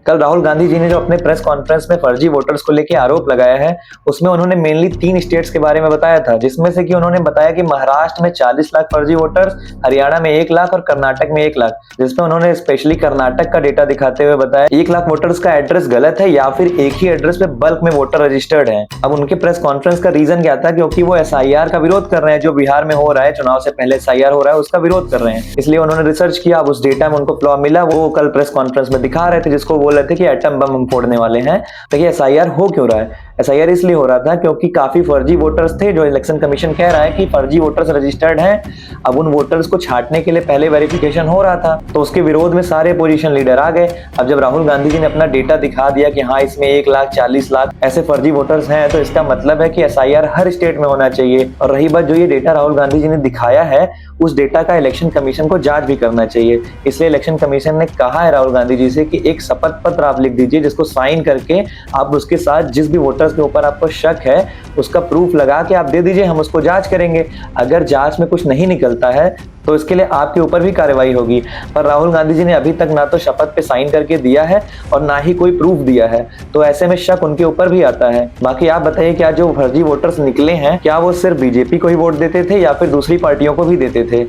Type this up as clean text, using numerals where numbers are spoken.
कल राहुल गांधी जी ने जो अपने प्रेस कॉन्फ्रेंस में फर्जी वोटर्स को लेकर आरोप लगाया है, उसमें उन्होंने मेनली 3 स्टेट्स के बारे में बताया था, जिसमें से कि उन्होंने बताया कि महाराष्ट्र में 40 लाख फर्जी वोटर्स, हरियाणा में 1 लाख और कर्नाटक में 1 लाख, जिसमें उन्होंने स्पेशली कर्नाटक का डेटा दिखाते हुए बताया 1 लाख वोटर्स का एड्रेस गलत है या फिर एक ही एड्रेस पे बल्क में वोटर रजिस्टर्ड है। अब उनके प्रेस कॉन्फ्रेंस का रीजन क्या था? क्योंकि वो एसआईआर का विरोध कर रहे हैं, जो बिहार में हो रहा है, चुनाव से पहले एसआईआर हो रहा है, उसका विरोध कर रहे हैं। इसलिए उन्होंने रिसर्च किया। अब उस डेटा में उनको फ्लॉ मिला, वो कल प्रेस कॉन्फ्रेंस में दिखा रहे थे, जिसको बोल रहे थे कि एटम बम हम फोड़ने वाले हैं। तो ये एसआईआर हो क्यों रहा है? एसआईआर इसलिए हो रहा था क्योंकि काफी फर्जी वोटर्स थे, जो इलेक्शन कमीशन कह रहा है कि फर्जी वोटर्स रजिस्टर्ड हैं। अब उन वोटर्स को छांटने के लिए पहले वेरिफिकेशन हो रहा था, तो उसके विरोध में सारे पोजीशन लीडर आ गए। अब जब राहुल गांधी जी ने अपना डेटा दिखा दिया कि हाँ, इसमें 1 लाख 40 लाख ऐसे फर्जी वोटर्स हैं, तो इसका मतलब है कि एसआईआर हर स्टेट में होना चाहिए। और रही बात, जो ये डेटा राहुल गांधी जी ने दिखाया है, उस डेटा का इलेक्शन कमीशन को जांच भी करना चाहिए। इसलिए इलेक्शन कमीशन ने कहा है राहुल गांधी जी से कि एक शपथ पत्र आप लिख दीजिए, जिसको साइन करके आप उसके साथ जिस भी वोटर्स के ऊपर आपको शक है, उसका प्रूफ लगा के आप दे दीजिए, हम उसको जांच करेंगे। अगर जांच में कुछ नहीं निकलता है तो इसके लिए आपके ऊपर भी कार्रवाई होगी। पर राहुल गांधी जी ने अभी तक ना तो शपथ पे साइन करके दिया है और ना ही कोई प्रूफ दिया है, तो ऐसे में शक उनके ऊपर भी आता है। बाकी आप बताइए, क्या जो फर्जी वोटर्स निकले हैं, क्या वो सिर्फ बीजेपी को ही वोट देते थे या फिर दूसरी पार्टियों को भी देते थे?